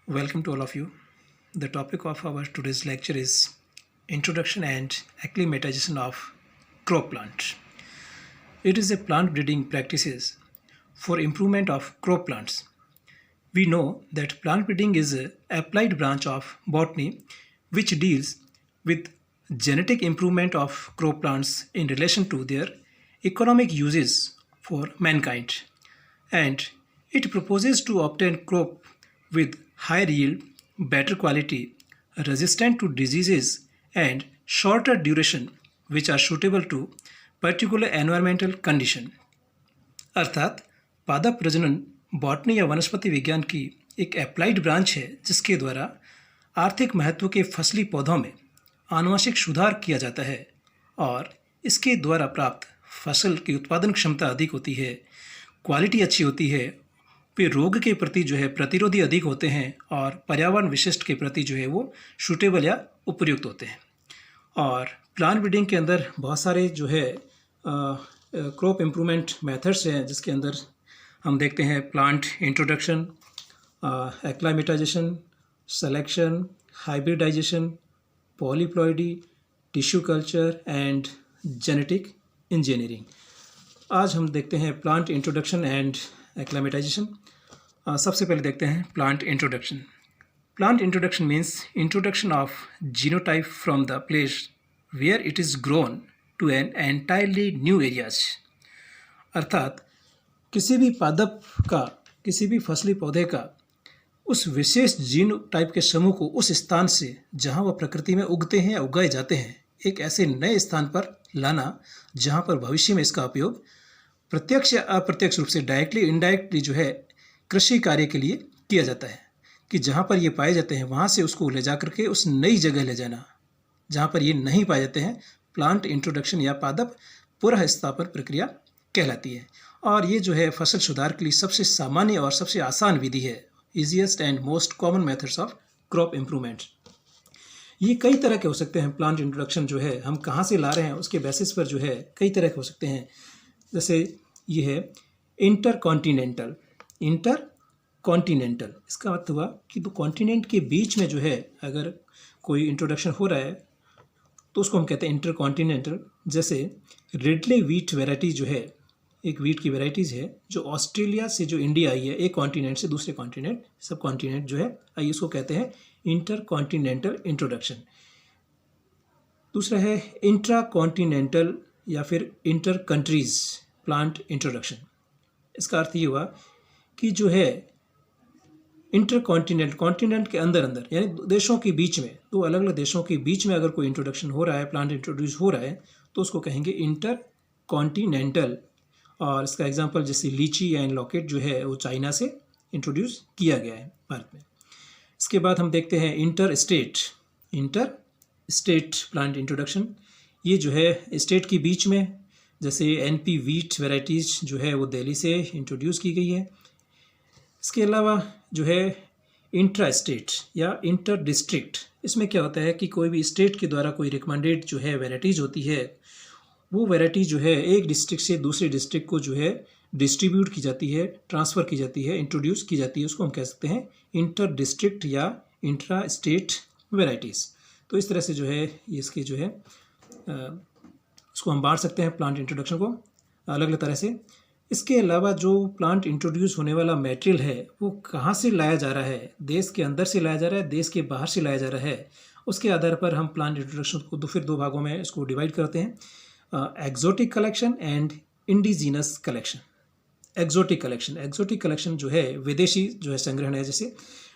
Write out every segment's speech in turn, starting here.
Welcome to all of you. The topic of our today's lecture is Introduction and Acclimatization of Crop Plant. It is a plant breeding practices for improvement of crop plants. We know that plant breeding is an applied branch of botany which deals with genetic improvement of crop plants in relation to their economic uses for mankind, and it proposes to obtain crop with higher yield, better quality, resistant to diseases, and shorter duration which are suitable to particular environmental condition. अर्थात पादप प्रजनन botany या वनस्पति विज्ञान की एक applied branch है जिसके द्वारा आर्थिक महत्व के फसली पौधों में आनुवंशिक सुधार किया जाता है और इसके द्वारा प्राप्त फसल की उत्पादन क्षमता अधिक होती है, क्वालिटी अच्छी होती है, वे रोग के प्रति प्रतिरोधी अधिक होते हैं और पर्यावरण विशिष्ट के प्रति वो सूटेबल या उपयुक्त होते हैं। और प्लांट ब्रीडिंग के अंदर बहुत सारे क्रॉप इम्प्रूवमेंट मेथड्स हैं जिसके अंदर हम देखते हैं plant introduction, acclimatisation, selection, hybridisation, polyploidy, tissue culture and genetic engineering. आज हम देखते हैं प्लांट इंट्रोडक्शन एंड एक्लामेटाइजेशन। सबसे पहले देखते हैं plant introduction. Plant introduction means introduction of genotype from the place where it is grown to an entirely new areas. अर्थात किसी भी पादप का, किसी भी फसली पौधे का उस विशेष जीन टाइप के समूह को उस स्थान से जहाँ वह प्रकृति में उगते हैं या उगाए जाते हैं एक ऐसे नए स्थान पर लाना जहाँ पर भविष्य में इसका उपयोग प्रत्यक्ष या अप्रत्यक्ष रूप से डायरेक्टली इनडायरेक्टली कृषि कार्य के लिए किया जाता है कि जहाँ पर ये पाए जाते हैं वहाँ से उसको ले जा करके उस नई जगह ले जाना जहाँ पर ये नहीं पाए जाते हैं प्लांट इंट्रोडक्शन या पादप पुनः स्थापन प्रक्रिया कहलाती है। और ये फसल सुधार के लिए सबसे सामान्य और सबसे आसान विधि है, easiest and most common methods of crop improvement. ये कई तरह के हो सकते हैं। प्लांट इंट्रोडक्शन हम कहाँ से ला रहे हैं उसके बेसिस पर कई तरह के हो सकते हैं। जैसे ये है इंटरकॉन्टिनेंटल। इसका अर्थ हुआ कि दो कॉन्टिनेंट के बीच में अगर कोई इंट्रोडक्शन हो रहा है तो उसको हम कहते हैं इंटरकॉन्टिनेंटल। जैसे रेडले वीट वेराइटी एक वीट की वेराइटीज़ है जो ऑस्ट्रेलिया से इंडिया आई है, एक कॉन्टिनेंट से दूसरे कॉन्टिनेंट, सब कॉन्टिनेंट आइए उसको कहते हैं इंटरकॉन्टिनेंटल इंट्रोडक्शन। दूसरा है इंट्रा कॉन्टिनेंटल या फिर इंटर कंट्रीज प्लांट इंट्रोडक्शन। इसका अर्थ ये हुआ कि इंटर कॉन्टिनेंट के अंदर यानी देशों के बीच में, दो अलग अलग देशों के बीच में अगर कोई इंट्रोडक्शन हो रहा है, प्लांट इंट्रोड्यूस हो रहा है तो उसको कहेंगे इंटर कॉन्टिनेंटल। और इसका एग्जांपल जैसे लीची एंड लॉकेट वो चाइना से इंट्रोड्यूस किया गया है भारत में। इसके बाद हम देखते हैं इंटर स्टेट प्लांट इंट्रोडक्शन। ये स्टेट के बीच में, जैसे एनपी वीट वेराइटीज़ वो दिल्ली से इंट्रोड्यूस की गई है। इसके अलावा इंट्रा स्टेट या इंटर डिस्ट्रिक्ट, इसमें क्या होता है कि कोई भी स्टेट के द्वारा कोई रिकमेंडेड वेराइटीज़ होती है, वो वैरायटी एक डिस्ट्रिक्ट से दूसरे डिस्ट्रिक्ट को डिस्ट्रीब्यूट की जाती है, ट्रांसफ़र की जाती है, इंट्रोड्यूस की जाती है। उसको हम कह सकते हैं इंटर डिस्ट्रिक्ट या इंट्रा स्टेट वेराइटीज़। तो इस तरह से इसके इसको हम बांट सकते हैं प्लांट इंट्रोडक्शन को अलग अलग तरह से। इसके अलावा जो प्लांट इंट्रोड्यूस होने वाला मटेरियल है वो कहाँ से लाया जा रहा है, देश के अंदर से लाया जा रहा है, देश के बाहर से लाया जा रहा है, उसके आधार पर हम प्लांट इंट्रोडक्शन को फिर दो भागों में इसको डिवाइड करते हैं, exotic collection and indigenous collection. Exotic collection विदेशी संग्रहण है। जैसे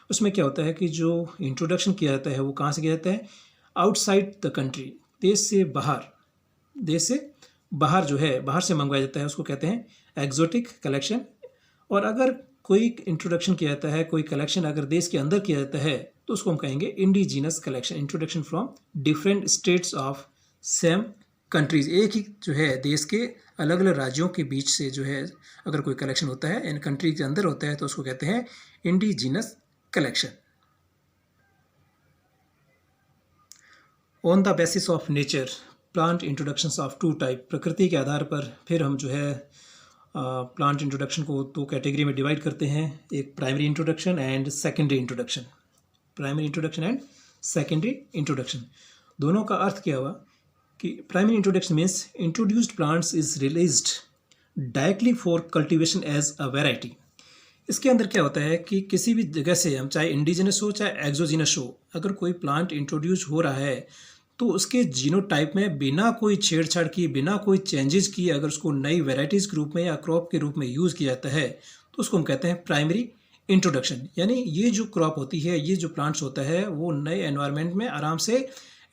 उसमें क्या होता है कि जो इंट्रोडक्शन किया जाता है वो कहाँ से किया जाता है, आउटसाइड द कंट्री, देश से बाहर बाहर से मंगवाया जाता है, उसको कहते हैं एक्जोटिक कलेक्शन। और अगर कोई इंट्रोडक्शन किया जाता है, कोई कलेक्शन अगर देश के अंदर किया जाता है तो उसको हम कहेंगे indigenous collection, introduction from different states of same countries. एक ही देश के अलग अलग राज्यों के बीच से अगर कोई कलेक्शन होता है इन कंट्री के अंदर होता है तो उसको कहते हैं indigenous collection. On the basis of nature plant introductions of two type, प्रकृति के आधार पर फिर हम प्लांट इंट्रोडक्शन को दो कैटेगरी में डिवाइड करते हैं, एक primary introduction and secondary introduction. Primary introduction and secondary introduction. दोनों का अर्थ क्या हुआ कि primary introduction means introduced plants is released directly for cultivation as a variety. इसके अंदर क्या होता है कि किसी भी जगह से हम चाहे इंडिजिनस हो चाहे एक्सोजिनस हो, अगर कोई प्लांट इंट्रोड्यूस हो रहा है तो उसके जीनोटाइप में बिना कोई छेड़छाड़ की, बिना कोई चेंजेस किए अगर उसको नई वेराइटीज़ के रूप में या क्रॉप के रूप में यूज़ किया जाता है तो उसको हम कहते हैं प्राइमरी इंट्रोडक्शन। यानी ये जो क्रॉप होती है, ये जो प्लांट्स होता है, वो नए एनवायरनमेंट में आराम से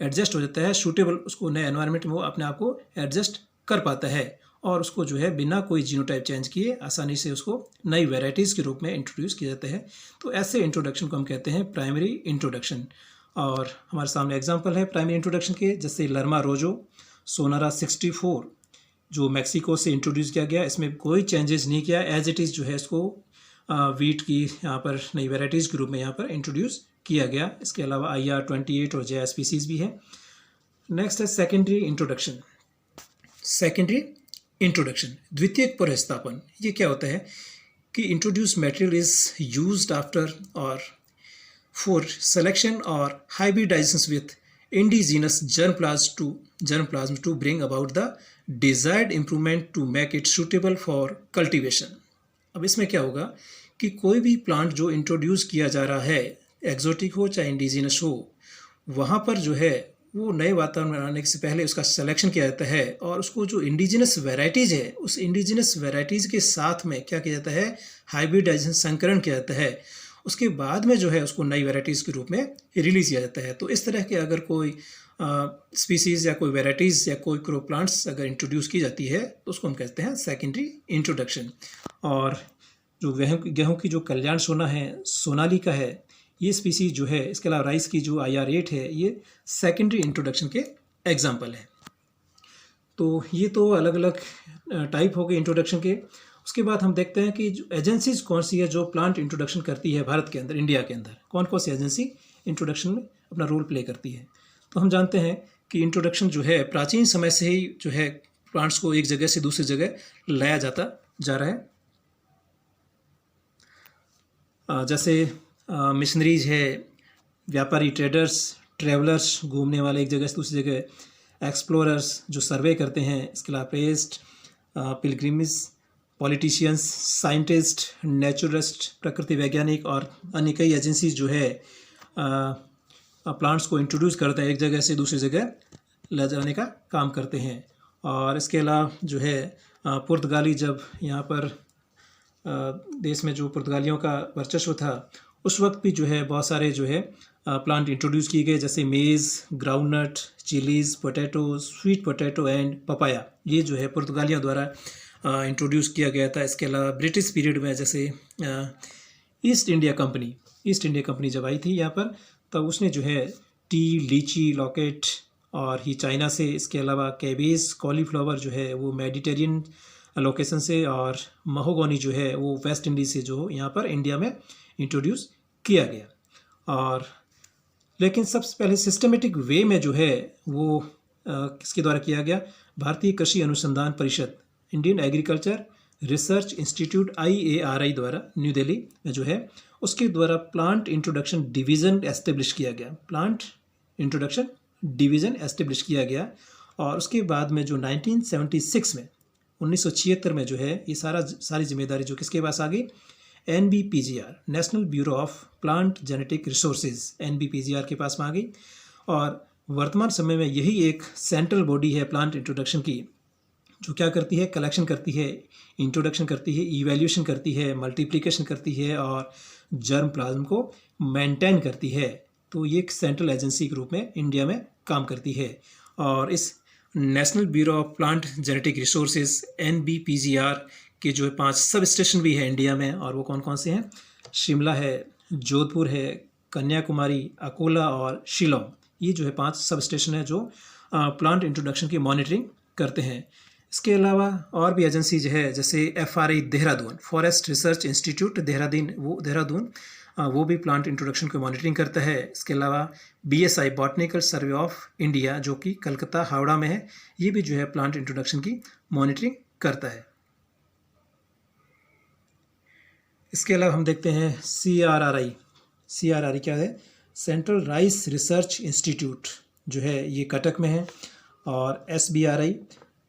एडजस्ट हो जाता है, सूटेबल, उसको नए एनवायरनमेंट में वो अपने आप को एडजस्ट कर पाता है और उसको जो है बिना कोई जीनोटाइप चेंज किए आसानी से उसको नई वेराइटीज़ के रूप में इंट्रोड्यूस किया जाता है। तो ऐसे इंट्रोडक्शन को हम कहते हैं प्राइमरी इंट्रोडक्शन। और हमारे सामने एग्जांपल है प्राइमरी इंट्रोडक्शन के, जैसे लर्मा रोजो सोनारा 64 जो मैक्सिको से इंट्रोड्यूस किया गया। इसमें कोई चेंजेस नहीं किया, एज इट इज़ जो है इसको वीट की यहाँ पर नई वेराइटीज़ के रूप में यहाँ पर इंट्रोड्यूस किया गया। इसके अलावा IR28 और JI स्पीसीज भी है। नेक्स्ट है सेकेंडरी इंट्रोडक्शन। सेकेंडरी इंट्रोडक्शन, द्वितीयक प्रतिस्थापन। ये क्या होता है कि introduce material is used after और फॉर सिलेक्शन और hybridization with indigenous germplasm to bring about the desired improvement to make it suitable for cultivation. अब इसमें क्या होगा कि कोई भी प्लांट जो इंट्रोड्यूस किया जा रहा है, एक्जोटिक हो चाहे इंडिजिनस हो, वहाँ पर जो है वो नए वातावरण में आने से पहले उसका सिलेक्शन किया जाता है और उसको जो इंडिजिनस वैरायटीज़ है उस इंडिजिनस वैरायटीज़ के साथ में क्या किया जाता है, हाइब्रिडाइजेशन, संकरण किया जाता है। उसके बाद में जो है उसको नई वैरायटीज़ के रूप में रिलीज़ किया जाता है। तो इस तरह के अगर कोई स्पीसीज़ या कोई वैरायटीज़ या कोई क्रॉप प्लांट्स अगर इंट्रोड्यूस की जाती है तो उसको हम कहते हैं सेकेंडरी इंट्रोडक्शन। और जो गेहूँ की जो कल्याण सोना है, सोनालिका है, ये स्पीसीज जो है, इसके अलावा राइस की जो IR8 है, ये सेकेंडरी इंट्रोडक्शन के एग्जाम्पल है। तो ये तो अलग अलग टाइप हो गए इंट्रोडक्शन के। उसके बाद हम देखते हैं कि जो एजेंसीज कौन सी है जो प्लांट इंट्रोडक्शन करती है भारत के अंदर, इंडिया के अंदर कौन कौन सी एजेंसी इंट्रोडक्शन में अपना रोल प्ले करती है। तो हम जानते हैं कि इंट्रोडक्शन जो है प्राचीन समय से ही जो है प्लांट्स को एक जगह से दूसरी जगह लाया जाता जा रहा है। जैसे मिशनरीज है, व्यापारी, ट्रेडर्स, ट्रेवलर्स, घूमने वाले एक जगह से दूसरी जगह, एक्सप्लोरर्स जो सर्वे करते हैं, इसके अलावा priest, pilgrims, politicians, scientist, naturalist, प्रकृति वैज्ञानिक और अन्य कई एजेंसीज जो है प्लांट्स को इंट्रोड्यूस करते हैं, एक जगह से दूसरी जगह ले जाने का काम करते हैं। और इसके अलावा जो है पुर्तगाली जब यहाँ पर देश में जो पुर्तगालियों का वर्चस्व था उस वक्त भी जो है बहुत सारे जो है प्लांट इंट्रोड्यूस किए गए, जैसे मेज़, groundnut, chillies, potato, sweet potato and papaya. ये जो है पुर्तगालियों द्वारा इंट्रोड्यूस किया गया था। इसके अलावा ब्रिटिश पीरियड में जैसे ईस्ट इंडिया कंपनी जब आई थी यहाँ पर, तब उसने जो है टी, लीची, लॉकेट और ही चाइना से, इसके अलावा कैबेज, कॉलीफ्लावर जो है वो मेडिटेरियन लोकेशन से, और महोगनी जो है वो वेस्ट इंडीज़ से जो यहाँ पर इंडिया में इंट्रोड्यूस किया गया। और लेकिन सबसे पहले सिस्टमेटिक वे में जो है वो किसके द्वारा किया गया, भारतीय कृषि अनुसंधान परिषद, Indian agriculture research institute IARI द्वारा न्यू दिल्ली में जो है उसके द्वारा प्लांट इंट्रोडक्शन डिवीज़न एस्टेब्लिश किया गया। प्लांट इंट्रोडक्शन डिवीज़न एस्टेब्लिश किया गया। और उसके बाद में जो 1976 में 1976 में जो है ये सारी जिम्मेदारी जो किसके पास आ गई, NBPGR, national bureau of plant genetic resources, NBPGR के पास में आ गई। और वर्तमान समय में यही एक सेंट्रल बॉडी है प्लांट इंट्रोडक्शन की, जो क्या करती है, कलेक्शन करती है, इंट्रोडक्शन करती है, इवैल्यूएशन करती है, मल्टीप्लिकेशन करती है और जर्म प्लाज्म को मेंटेन करती है। तो ये एक सेंट्रल एजेंसी के रूप में इंडिया में काम करती है। और इस national bureau of plant genetic resources NBPGR के जो है 5 सब स्टेशन भी है इंडिया में, और वो कौन कौन से हैं, शिमला है, जोधपुर है, कन्याकुमारी, अकोला और शिलोंग। ये जो है 5 सब स्टेशन है जो प्लांट इंट्रोडक्शन की मॉनिटरिंग करते हैं। इसके अलावा और भी एजेंसीज है, जैसे FRI Dehradun, forest research institute Dehradun, वो भी प्लांट इंट्रोडक्शन को मॉनिटरिंग करता है। इसके अलावा BSI botanical survey of India जो कि कलकत्ता, हावड़ा में है, ये भी जो है प्लांट इंट्रोडक्शन की मॉनिटरिंग करता है। इसके अलावा हम देखते हैं CRRI क्या है, सेंट्रल राइस रिसर्च इंस्टीट्यूट जो है ये कटक में है, और SBRI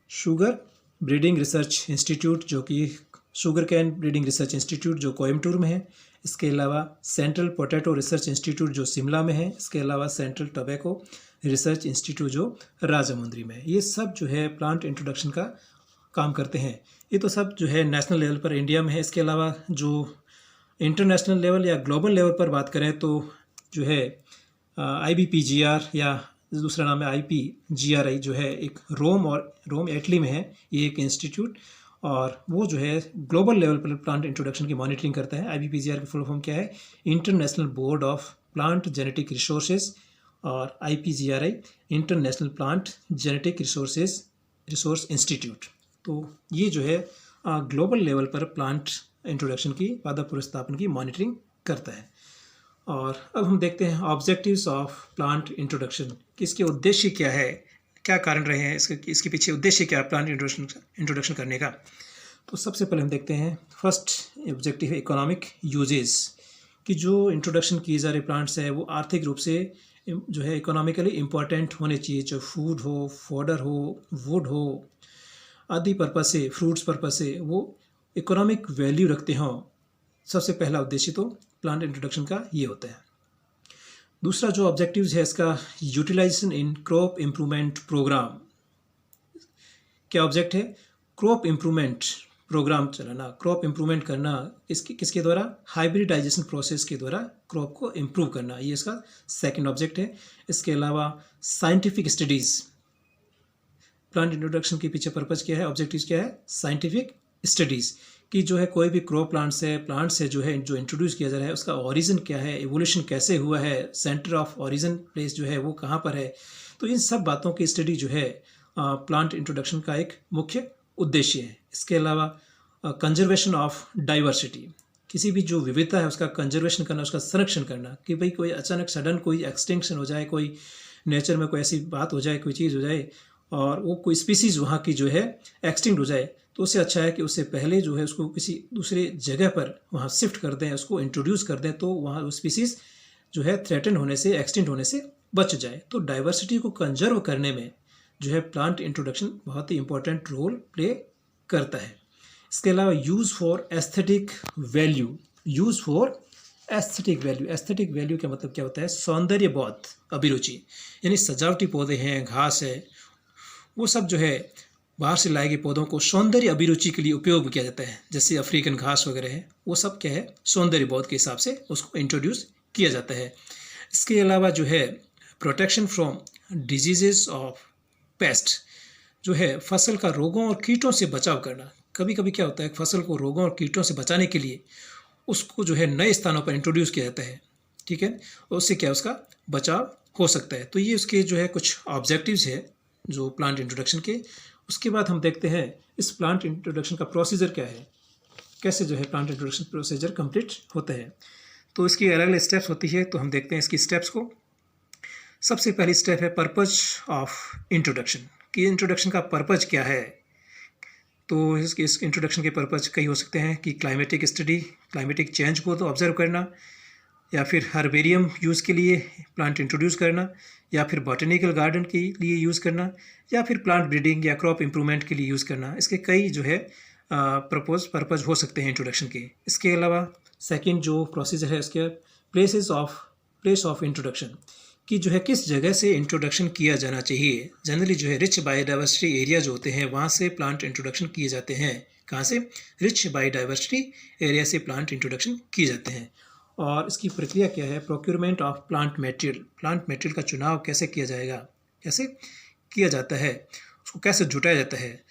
sugar breeding research institute जो कि sugar cane breeding research institute जो कोयम्बटूर में है। इसके अलावा सेंट्रल पोटैटो रिसर्च इंस्टीट्यूट जो शिमला में है। इसके अलावा सेंट्रल टोबैको रिसर्च इंस्टीट्यूट जो राजामुंदरी में है। ये सब जो है प्लांट इंट्रोडक्शन का काम करते हैं। ये तो सब जो है नेशनल लेवल पर इंडिया में है। इसके अलावा जो इंटरनेशनल लेवल या ग्लोबल लेवल पर बात करें तो जो है IBPGR या दूसरा नाम है IPGRI जो है एक रोम इटली में है। ये एक इंस्टीट्यूट, और वो जो है ग्लोबल लेवल पर प्लांट इंट्रोडक्शन की मॉनिटरिंग करता है। IBPGR की फुल फॉर्म क्या है? International board of plant genetic resources, और IPGRI international plant genetic resource institute. तो ये जो है ग्लोबल लेवल पर प्लांट इंट्रोडक्शन की पादप पुनर्स्थापन की मॉनिटरिंग करता है। और अब हम देखते हैं ऑब्जेक्टिव्स ऑफ प्लांट इंट्रोडक्शन, कि इसके उद्देश्य क्या है, क्या कारण रहे हैं, इसके पीछे उद्देश्य क्या है प्लांट इंट्रोडक्शन करने का। तो सबसे पहले हम देखते हैं फर्स्ट ऑब्जेक्टिव है इकोनॉमिक यूजेस, कि जो इंट्रोडक्शन की जा रही प्लांट्स है वो आर्थिक रूप से जो है इकोनॉमिकली इम्पॉर्टेंट होने चाहिए, चाहे फूड हो, फोडर हो, वुड हो, आदि पर्पज से, फ्रूट्स पर्पज से वो इकोनॉमिक वैल्यू रखते हों। सबसे पहला उद्देश्य तो प्लांट इंट्रोडक्शन का ये होता है। दूसरा जो ऑब्जेक्टिव्स है इसका, utilization in crop improvement program. क्या ऑब्जेक्ट है? क्रॉप इम्प्रूवमेंट प्रोग्राम चलाना, क्रॉप इम्प्रूवमेंट करना। किसके द्वारा? हाइब्रिडाइजेशन प्रोसेस के द्वारा क्रॉप को इम्प्रूव करना, ये इसका सेकंड ऑब्जेक्ट है। इसके अलावा साइंटिफिक स्टडीज़, प्लांट इंट्रोडक्शन के पीछे पर्पज़ क्या है, ऑब्जेक्टिव्स क्या है? साइंटिफिक स्टडीज़, कि जो है कोई भी क्रॉप प्लांट्स है जो है जो इंट्रोड्यूस किया जा रहा है उसका ओरिजिन क्या है, एवोल्यूशन कैसे हुआ है, सेंटर ऑफ ओरिजिन प्लेस जो है वो कहाँ पर है। तो इन सब बातों की स्टडी जो है प्लांट इंट्रोडक्शन का एक मुख्य उद्देश्य है। इसके अलावा कंजर्वेशन ऑफ डाइवर्सिटी, किसी भी जो विविधता है उसका कंजर्वेशन करना, उसका संरक्षण करना, कि भाई कोई अचानक सडन कोई एक्सटिंक्शन हो जाए, कोई नेचर में कोई ऐसी बात हो जाए, कोई चीज़ हो जाए और वो कोई स्पीसीज़ वहाँ की जो है एक्सटिंक्ट हो जाए, तो उससे अच्छा है कि उससे पहले जो है उसको किसी दूसरे जगह पर वहाँ शिफ्ट कर दें, उसको इंट्रोड्यूस कर दें, तो वहाँ वो स्पीसीज़ जो है थ्रेटन होने से, एक्सटिंक्ट होने से बच जाए। तो डाइवर्सिटी को कंजर्व करने में जो है प्लांट इंट्रोडक्शन बहुत ही इंपॉर्टेंट रोल प्ले करता है। इसके अलावा use for aesthetic value, use for aesthetic value, aesthetic value का मतलब क्या होता है? सौंदर्य बोध अभिरुचि, यानी सजावटी पौधे हैं, घास है, वो सब जो है बाहर से लाए गए पौधों को सौंदर्य अभिरुचि के लिए उपयोग किया जाता है। जैसे अफ्रीकन घास वगैरह है, वो सब क्या है? सौंदर्य बोध के हिसाब से उसको इंट्रोड्यूस किया जाता है। इसके अलावा जो है protection from diseases of paste, जो है फसल का रोगों और कीटों से बचाव करना। कभी कभी क्या होता है, फसल को रोगों और कीटों से बचाने के लिए उसको जो है नए स्थानों पर इंट्रोड्यूस किया जाता है, ठीक है, और उससे क्या उसका बचाव हो सकता है। तो ये उसके जो है कुछ ऑब्जेक्टिव्स है जो प्लांट इंट्रोडक्शन के। उसके बाद हम देखते हैं इस प्लांट इंट्रोडक्शन का प्रोसीजर क्या है, कैसे जो है प्लांट इंट्रोडक्शन प्रोसीजर कंप्लीट होता है। तो इसकी अलग अलग स्टेप्स होती है, तो हम देखते हैं इसकी स्टेप्स को। सबसे पहली स्टेप है पर्पज ऑफ इंट्रोडक्शन, कि इंट्रोडक्शन का पर्पज क्या है। तो इस इंट्रोडक्शन के पर्पज कई हो सकते हैं कि क्लाइमेटिक स्टडी, क्लाइमेटिक चेंज को तो ऑब्जर्व करना, या फिर हर्बेरियम यूज़ के लिए प्लांट इंट्रोड्यूस करना, या फिर बॉटनिकल गार्डन के लिए यूज़ करना, या फिर प्लांट ब्रीडिंग या क्रॉप इम्प्रूवमेंट के लिए यूज़ करना। इसके कई जो है पर्पज़ हो सकते हैं इंट्रोडक्शन के। इसके अलावा सेकंड जो प्रोसीजर है इसके प्लेस ऑफ इंट्रोडक्शन, कि जो है किस जगह से इंट्रोडक्शन किया जाना चाहिए। जनरली जो है रिच बायोडाइवर्सिटी एरिया जो होते हैं वहाँ से प्लांट इंट्रोडक्शन किए जाते हैं। कहाँ से? रिच बायोडाइवर्सिटी एरिया से प्लांट इंट्रोडक्शन किए जाते हैं। और इसकी प्रक्रिया क्या है? Procurement of plant material, plant material का चुनाव कैसे किया जाएगा, कैसे किया जाता है, उसको कैसे जुटाया जाता है।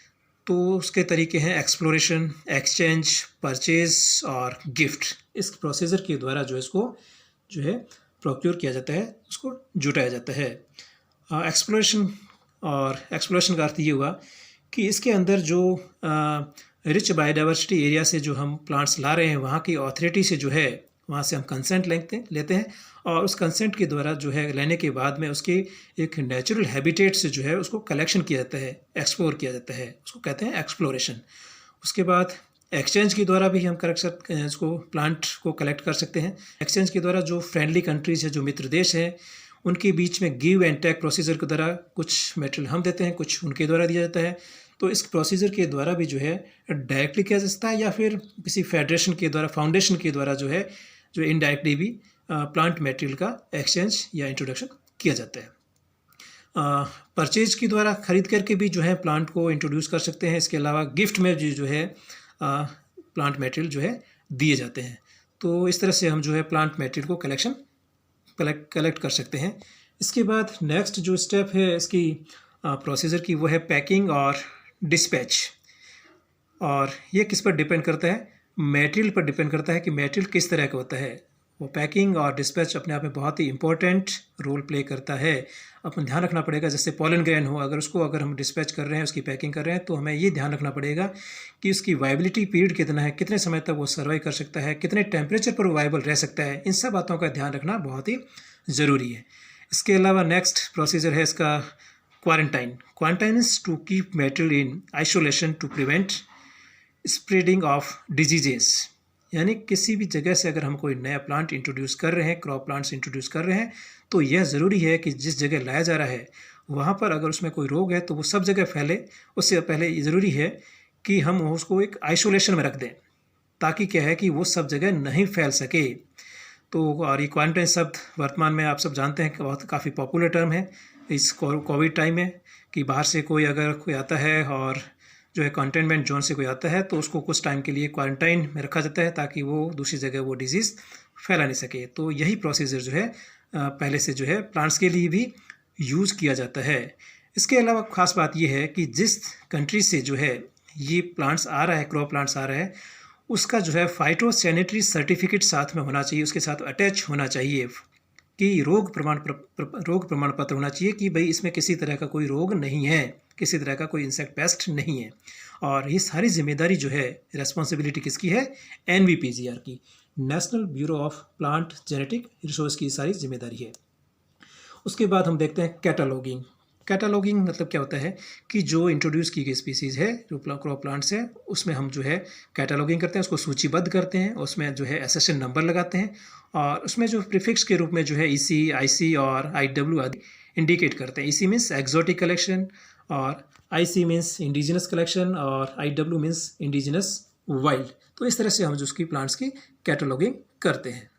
तो उसके तरीके हैं एक्सप्लोरेशन, एक्सचेंज, परचेज और गिफ्ट। इस प्रोसीजर के द्वारा जो इसको जो है प्रोक्योर किया जाता है, उसको जुटाया जाता है। एक्सप्लोरेशन का अर्थ ये हुआ कि इसके अंदर जो रिच बायोडाइवर्सिटी एरिया से जो हम प्लांट्स ला रहे हैं वहाँ की अथॉरिटी से जो है वहाँ से हम कंसेंट लेते हैं, और उस कंसेंट के द्वारा जो है लेने के बाद में उसके एक नेचुरल हैबिटेट से जो है उसको कलेक्शन किया जाता है, एक्सप्लोर किया जाता है, उसको कहते हैं एक्सप्लोरेशन। उसके बाद एक्सचेंज के द्वारा भी हम इसको प्लांट को कलेक्ट कर सकते हैं। एक्सचेंज के द्वारा जो फ्रेंडली कंट्रीज है, जो मित्र देश हैं, उनके बीच में गिव एंड टेक प्रोसीजर के द्वारा कुछ मटेरियल हम देते हैं, कुछ उनके द्वारा दिया जाता है। तो इस प्रोसीजर के द्वारा भी जो है डायरेक्टली किया जा सकता है या फिर किसी फेडरेशन के द्वारा, फाउंडेशन के द्वारा जो है जो इनडायरेक्टली भी प्लांट मटेरियल का एक्सचेंज या इंट्रोडक्शन किया जाता है। परचेज के द्वारा खरीद करके भी जो है प्लांट को इंट्रोड्यूस कर सकते हैं। इसके अलावा गिफ्ट में जो है प्लांट मटेरियल जो है दिए जाते हैं। तो इस तरह से हम जो है प्लांट मटेरियल को कलेक्ट कर सकते हैं। इसके बाद नेक्स्ट जो स्टेप है इसकी प्रोसीजर की, वो है पैकिंग और डिस्पैच। और ये किस पर डिपेंड करता है? मटेरियल पर डिपेंड करता है कि मटेरियल किस तरह का होता है। वो पैकिंग और डिस्पैच अपने आप में बहुत ही इंपॉर्टेंट रोल प्ले करता है। अपन ध्यान रखना पड़ेगा, जैसे पॉलन ग्रेन हो, अगर हम डिस्पैच कर रहे हैं, उसकी पैकिंग कर रहे हैं, तो हमें ये ध्यान रखना पड़ेगा कि उसकी वाइबिलिटी पीरियड कितना है, कितने समय तक वो सर्वाइव कर सकता है, कितने टेम्परेचर पर वो वाइबल रह सकता है। इन सब बातों का ध्यान रखना बहुत ही ज़रूरी है। इसके अलावा नेक्स्ट प्रोसीजर है इसका quarantine. Quarantine is to keep material in isolation to prevent spreading of diseases. यानी किसी भी जगह से अगर हम कोई नया प्लांट इंट्रोड्यूस कर रहे हैं, क्रॉप प्लांट्स इंट्रोड्यूस कर रहे हैं, तो यह ज़रूरी है कि जिस जगह लाया जा रहा है वहाँ पर अगर उसमें कोई रोग है तो वो सब जगह फैले। उससे पहले ये ज़रूरी है कि हम उसको एक आइसोलेशन में रख दें, ताकि क्या है कि वो सब जगह नहीं फैल सके। तो और ये क्वारंटाइन शब्द वर्तमान में आप सब जानते हैं कि बहुत काफ़ी पॉपुलर टर्म है इस कोविड टाइम में, कि बाहर से अगर कोई आता है और जो है कंटेनमेंट जोन से कोई आता है तो उसको कुछ टाइम के लिए क्वारंटाइन में रखा जाता है, ताकि वो दूसरी जगह वो डिजीज़ फैला नहीं सके। तो यही प्रोसीजर जो है पहले से जो है प्लांट्स के लिए भी यूज़ किया जाता है। इसके अलावा ख़ास बात यह है कि जिस कंट्री से जो है ये प्लांट्स आ रहा है, क्रॉप प्लांट्स आ रहा है, उसका जो है फाइटोसैनिटरी सर्टिफिकेट साथ में होना चाहिए, उसके साथ अटैच होना चाहिए कि रोग प्रमाण पत्र होना चाहिए कि भाई इसमें किसी तरह का कोई रोग नहीं है, किसी तरह का कोई इंसेक्ट पेस्ट नहीं है। और ये सारी जिम्मेदारी जो है, रिस्पॉन्सिबिलिटी किसकी है? NBPGR की, national bureau of plant genetic resource की सारी जिम्मेदारी है। उसके बाद हम देखते हैं कैटलॉगिंग। कैटलॉगिंग मतलब क्या होता है कि जो इंट्रोड्यूस की गई स्पीसीज़ है, जो क्रॉप प्लांट्स है, उसमें हम जो है कैटलॉगिंग करते हैं, उसको सूचीबद्ध करते हैं, उसमें जो है एसेशन नंबर लगाते हैं और उसमें जो प्रीफिक्स के रूप में जो है EC, IC और IW आदि इंडिकेट करते हैं। EC मीन्स एक्जोटिक कलेक्शन और IC मीन्स इंडिजिनस कलेक्शन और IW मीन्स इंडिजिनस वाइल्ड। तो इस तरह से हम जो उसकी प्लांट्स की कैटलॉगिंग करते हैं।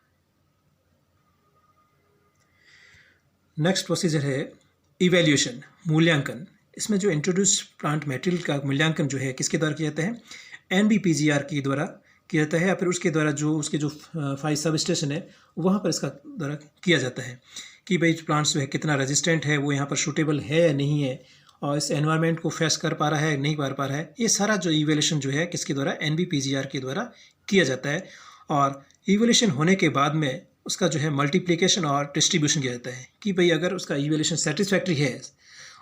नेक्स्ट प्रोसीजर है इवैल्यूएशन, मूल्यांकन। इसमें जो इंट्रोड्यूस प्लांट मटेरियल का मूल्यांकन जो है किसके द्वारा किया जाता है? NBPGR के द्वारा किया जाता है, या फिर उसके द्वारा जो उसके जो 5 सब स्टेशन है वहाँ पर इसका द्वारा किया जाता है कि भाई प्लांट्स जो है कितना रेजिस्टेंट है, वो यहाँ पर सूटेबल है या नहीं है, और इस एनवायरनमेंट को फेस कर पा रहा है नहीं कर पा रहा है। ये सारा जो इवैल्यूएशन जो है किसके द्वारा? NBPGR के द्वारा किया जाता है। और इवैल्यूएशन होने के बाद में उसका जो है मल्टीप्लिकेशन और डिस्ट्रीब्यूशन किया जाता है कि भाई अगर उसका इवैल्यूएशन सेटिस्फैक्ट्री है,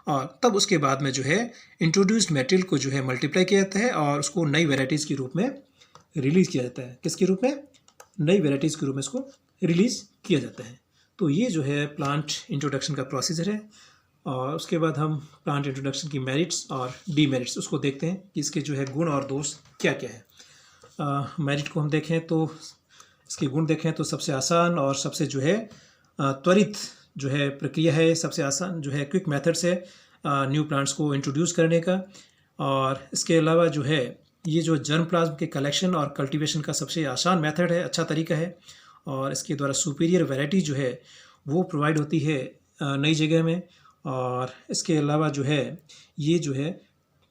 और तब उसके बाद में जो है इंट्रोड्यूस्ड मटेरियल को जो है मल्टीप्लाई किया जाता है और उसको नई वेराइटीज़ के रूप में रिलीज़ किया जाता है। किसके रूप में? नई वेराइटीज़ के रूप में इसको रिलीज़ किया जाता है। तो ये जो है प्लांट इंट्रोडक्शन का प्रोसीजर है। और उसके बाद हम प्लांट इंट्रोडक्शन की मेरिट्स और डीमेरिट्स उसको देखते हैं कि इसके जो है गुण और दोष क्या क्या है। मेरिट को हम देखें तो इसके गुण देखें तो सबसे आसान और सबसे जो है त्वरित जो है प्रक्रिया है, सबसे आसान जो है क्विक मेथड्स है न्यू प्लांट्स को इंट्रोड्यूस करने का। और इसके अलावा जो है ये जो जर्म प्लाज्म के कलेक्शन और कल्टीवेशन का सबसे आसान मेथड है, अच्छा तरीका है। और इसके द्वारा सुपीरियर वैरायटी जो है वो प्रोवाइड होती है नई जगह में। और इसके अलावा जो है ये जो है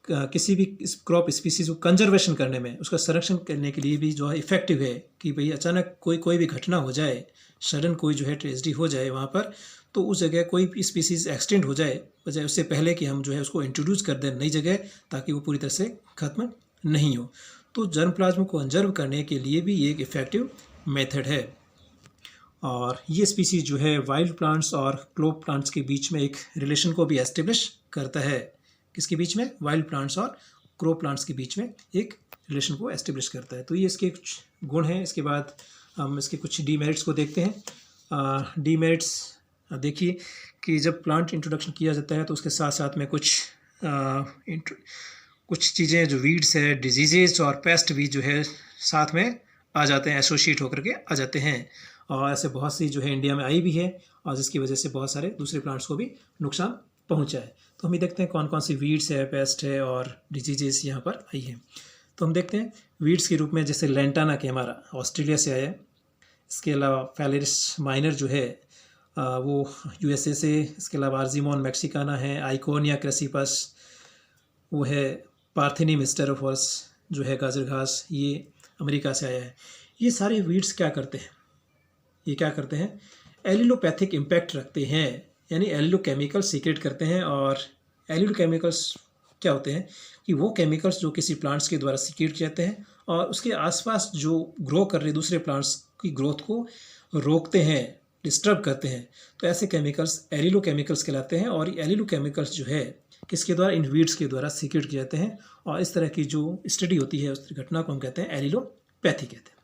किसी भी क्रॉप स्पीसीज़ को कंजर्वेशन करने में, उसका संरक्षण करने के लिए भी जो है इफ़ेक्टिव है कि भाई अचानक कोई भी घटना हो जाए, सडन कोई जो है ट्रेजेडी हो जाए वहाँ पर, तो उस जगह कोई भी स्पीसीज़ एक्सटेंड हो जाए बजाय उससे पहले कि हम जो है उसको इंट्रोड्यूस कर दें नई जगह, ताकि वो पूरी तरह से ख़त्म नहीं हो। तो जर्म प्लाज्म को कंजर्व करने के लिए भी ये एक इफ़ेक्टिव मेथड है। और ये स्पीसीज़ जो है वाइल्ड प्लांट्स और क्रॉप प्लांट्स के बीच में एक रिलेशन को भी एस्टेब्लिश करता है। किसके बीच में? वाइल्ड प्लांट्स और क्रॉप प्लांट्स के बीच में एक रिलेशन को एस्टेब्लिश करता है। तो ये इसके कुछ गुण हैं। इसके बाद हम इसके कुछ डीमेरिट्स को देखते हैं। डीमेरिट्स देखिए कि जब प्लांट इंट्रोडक्शन किया जाता है तो उसके साथ साथ में कुछ चीज़ें जो वीड्स है, डिजीजेज और पेस्ट भी जो है साथ में आ जाते हैं, एसोसिएट होकर के आ जाते हैं। और ऐसे बहुत सी जो है इंडिया में आई भी है और जिसकी वजह से बहुत सारे दूसरे प्लांट्स को भी नुकसान पहुंचा है। तो हम ये देखते हैं कौन कौन सी वीड्स है, पेस्ट है और डिजीजेस यहाँ पर आई है। तो हम देखते हैं वीड्स के रूप में जैसे लेंटाना कैमारा ऑस्ट्रेलिया से आया है। इसके अलावा फेलेरिस माइनर जो है वो यूएसए से। इसके अलावा आर्जिमोन मैक्सिकाना है, आइकोनिया क्रेसिपस वो है, पार्थिनी मिस्टेरोफोरस जो है गाजर घास, ये अमेरिका से आया है। ये सारे वीड्स क्या करते हैं, ये क्या करते हैं, एलिलोपैथिक इम्पैक्ट रखते हैं, यानी एलिलोकेमिकल सीक्रेट करते हैं। और एलिलोकेमिकल्स क्या होते हैं कि वो केमिकल्स जो किसी प्लांट्स के द्वारा सीक्रेट किए जाते हैं और उसके आसपास जो ग्रो कर रहे दूसरे प्लांट्स की ग्रोथ को रोकते हैं, डिस्टर्ब करते हैं। तो ऐसे केमिकल्स एलिलोकेमिकल्स कहलाते हैं। और ये एलिलोकेमिकल्स जो है किसके द्वारा, इन वीड्स के द्वारा सीक्रेट किए जाते हैं। और इस तरह की जो स्टडी होती है उस घटना को हम कहते हैं एलिलोपैथी कहते हैं।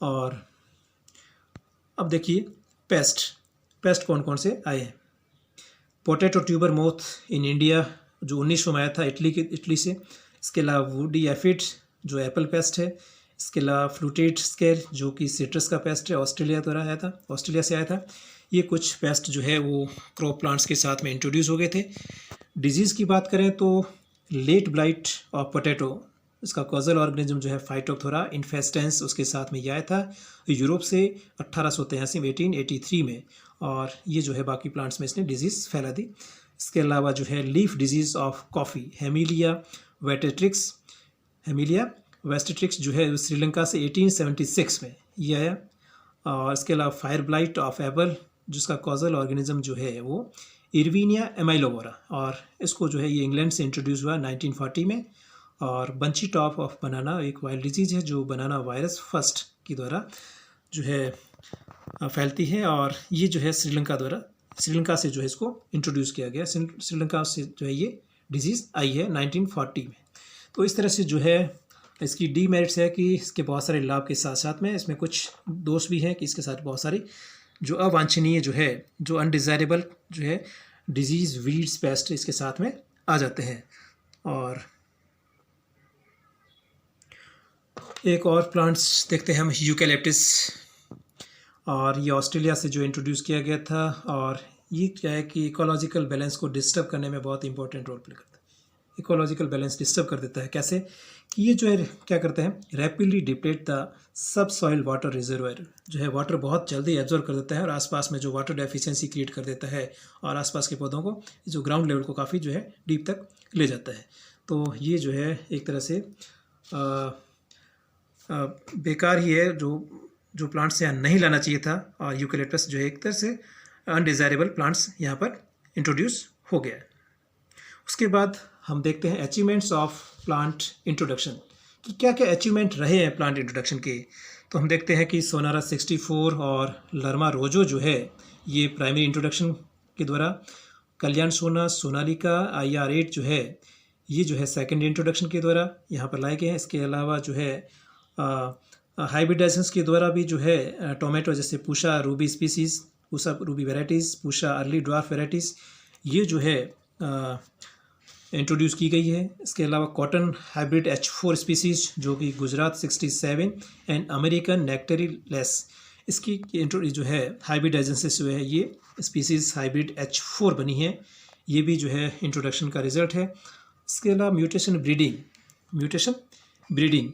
और अब देखिए पेस्ट कौन कौन से आए हैं। Potato tuber moth in India जो 1900 में आया था इटली से। इसके अलावा वुडी एफिड जो एप्पल पेस्ट है। इसके अलावा फ्लूटेड स्केर जो कि सिट्रस का पेस्ट है, ऑस्ट्रेलिया से आया था। ये कुछ पेस्ट जो है वो क्रॉप प्लांट्स के साथ में इंट्रोड्यूस हो गए थे। डिजीज़ की बात करें तो लेट ब्लाइट ऑफ पोटैटो, इसका कॉजल ऑर्गेनिज्म जो है फाइटोप्थोरा इन्फेस्टेंस, उसके साथ में ये आया था यूरोप से 1883 में 1883 में। और ये जो है बाकी प्लांट्स में इसने डिजीज़ फैला दी। इसके अलावा जो है लीफ डिजीज़ ऑफ कॉफ़ी हेमिलिया वेस्टेट्रिक्स जो है श्रीलंका से 1876 में ये आया। और इसके अलावा फायर ब्लाइट ऑफ एप्पल जिसका कॉजल ऑर्गेनिज्म जो है वो इरविनिया एमाइलोवोरा, और इसको जो है ये इंग्लैंड से इंट्रोड्यूस हुआ 1940 में। और बंची टॉप ऑफ बनाना एक वाइल्ड डिजीज़ है जो बनाना वायरस फर्स्ट के द्वारा जो है फैलती है। और ये जो है श्रीलंका से जो है इसको इंट्रोड्यूस किया गया। श्रीलंका से जो है ये डिजीज़ आई है 1940 में। तो इस तरह से जो है इसकी डीमेरिट्स है कि इसके बहुत सारे लाभ के साथ साथ में इसमें कुछ दोष भी हैं कि इसके साथ बहुत सारी जो अवांछनीय जो है, जो अनडिज़ायरेबल जो है डिजीज़, वीड्स, पेस्ट इसके साथ में आ जाते हैं। और एक और प्लांट्स देखते हैं हम, यूकैलिप्टस। और ये ऑस्ट्रेलिया से जो इंट्रोड्यूस किया गया था। और ये क्या है कि इकोलॉजिकल बैलेंस को डिस्टर्ब करने में बहुत इंपॉर्टेंट रोल प्ले करता है। इकोलॉजिकल बैलेंस डिस्टर्ब कर देता है। कैसे कि ये जो है क्या करते हैं, rapidly deplete the sub soil water reservoir, जो है वाटर बहुत जल्दी एब्जॉर्ब कर देता है और आसपास में जो वाटर डेफिशिएंसी क्रिएट कर देता है और आसपास के पौधों को जो ग्राउंड लेवल को काफ़ी जो है डीप तक ले जाता है। तो ये जो है एक तरह से बेकार ही है, जो प्लांट्स यहाँ नहीं लाना चाहिए था। और यूकैलिप्टस जो है एक तरह से अनडिज़ायरेबल प्लांट्स यहाँ पर इंट्रोड्यूस हो गया है। उसके बाद हम देखते हैं अचीवमेंट्स ऑफ प्लांट इंट्रोडक्शन कि क्या क्या अचीवमेंट रहे हैं प्लांट इंट्रोडक्शन के। तो हम देखते हैं कि सोनारा 64 और लर्मा रोजो जो है ये प्राइमरी इंट्रोडक्शन के द्वारा, कल्याण सोनालिका IR8 जो है ये जो है सेकेंडरी इंट्रोडक्शन के द्वारा यहाँ पर लाए गए हैं। इसके अलावा जो है हाइब्रिडाइजेशंस के द्वारा भी जो है टोमेटो जैसे पूषा रूबी स्पीसीज़, पूषा रूबी वेराइटीज़, पूषा अर्ली ड्वार्फ वेराइटीज़ ये जो है इंट्रोड्यूस की गई है। इसके अलावा कॉटन हाइब्रिड H4 स्पीसीज़ जो कि गुजरात 67 एंड अमेरिकन नेक्टरी लेस, इसकी जो है हाइब्रिडाइजेशन से जो है ये स्पीसीज़ हाइब्रिड H4 बनी है। ये भी जो है इंट्रोडक्शन का रिजल्ट है। इसके अलावा म्यूटेशन ब्रीडिंग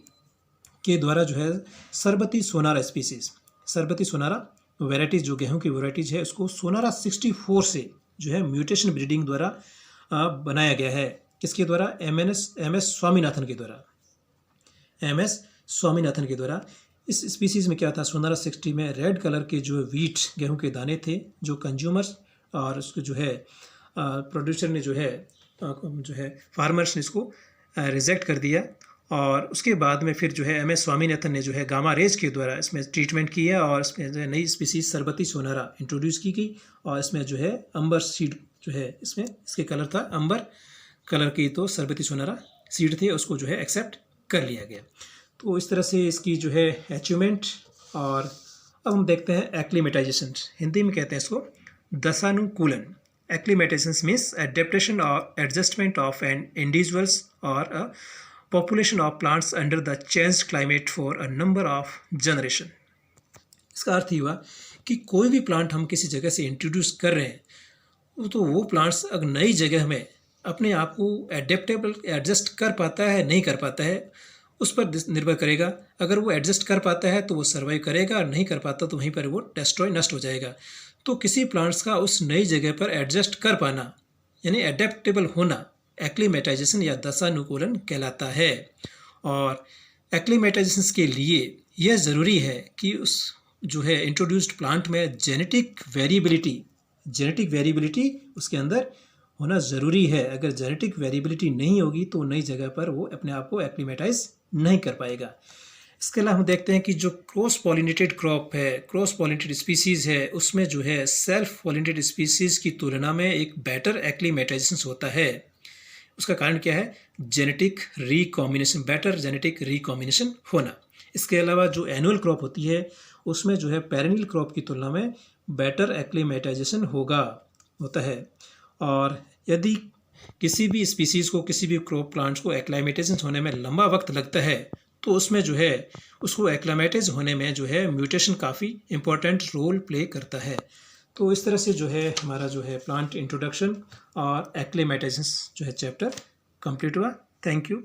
के द्वारा जो है सरबती सोनारा स्पीसीज़, सरबती सोनारा वेराइटीज़ जो गेहूं की वेराइटीज़ है उसको सोनारा 64 से जो है म्यूटेशन ब्रीडिंग द्वारा बनाया गया है। किसके द्वारा? MS स्वामीनाथन के द्वारा। इस स्पीसीज़ में क्या था, सोनारा 60 में रेड कलर के जो वीट गेहूं के दाने थे जो कंज्यूमर्स और उसको जो है प्रोड्यूसर ने जो है फार्मर्स ने इसको रिजेक्ट कर दिया। और उसके बाद में फिर जो है MS स्वामीनाथन ने जो है गामा रेज के द्वारा इसमें ट्रीटमेंट किया और इसमें जो है नई स्पीसीज़ सरबती सोनारा इंट्रोड्यूस की गई। और इसमें जो है अंबर सीड जो है इसमें इसके कलर था अंबर कलर की, तो सरबती सोनारा सीड थे उसको जो है एक्सेप्ट कर लिया गया। तो इस तरह से इसकी जो है अचीवमेंट। और अब हम देखते हैं एक्लिमेटाइजेशन, हिंदी में कहते हैं इसको दशानुकूलन। Acclimatization means adaptation or adjustment of an individual's or a population of plants under the changed climate for a number of generation. इसका अर्थ ही हुआ कि कोई भी प्लांट हम किसी जगह से इंट्रोड्यूस कर रहे हैं तो वो प्लांट्स अगर नई जगह में अपने आप को एडेप्टेबल एडजस्ट कर पाता है नहीं कर पाता है उस पर निर्भर करेगा। अगर वो एडजस्ट कर पाता है तो वो सर्वाइव करेगा और नहीं कर पाता तो वहीं पर वो डिस्ट्रॉय नष्ट हो जाएगा। तो किसी प्लांट्स का उस नई जगह पर एडजस्ट कर पाना यानी एडेप्टेबल होना एक्लीमेटाइजेशन या दशानुकूलन कहलाता है। और एक्लीमेटाइजेशन के लिए यह ज़रूरी है कि उस जो है इंट्रोड्यूस्ड प्लांट में जेनेटिक वेरिएबिलिटी उसके अंदर होना ज़रूरी है। अगर जेनेटिक वेरिएबिलिटी नहीं होगी तो नई जगह पर वो अपने आप को एक्लीमेटाइज नहीं कर पाएगा। इसके अलावा हम देखते हैं कि जो क्रॉस पॉलिनेटेड क्रॉप है, क्रॉस पॉलिनेटेड स्पीसीज़ है, उसमें जो है सेल्फ पॉलिनेटेड स्पीसीज़ की तुलना में एक बेटर एक्लीमेटाइजेशन होता है। उसका कारण क्या है? Genetic recombination, better genetic recombination होना। इसके अलावा जो एनुअल क्रॉप होती है उसमें जो है पेरेनियल क्रॉप की तुलना में बेटर एक्लीमेटाइजेशन होता है। और यदि किसी भी स्पीसीज़ को, किसी भी क्रॉप प्लांट्स को एक्लाइमेटाइजेशन होने में लंबा वक्त लगता है तो उसमें जो है उसको एक्लाइमेटाइज होने में जो है म्यूटेशन काफ़ी इंपॉर्टेंट रोल प्ले करता है। तो इस तरह से जो है हमारा जो है प्लांट इंट्रोडक्शन और एक्लाइमेटाइजेशन जो है चैप्टर कंप्लीट हुआ। Thank you.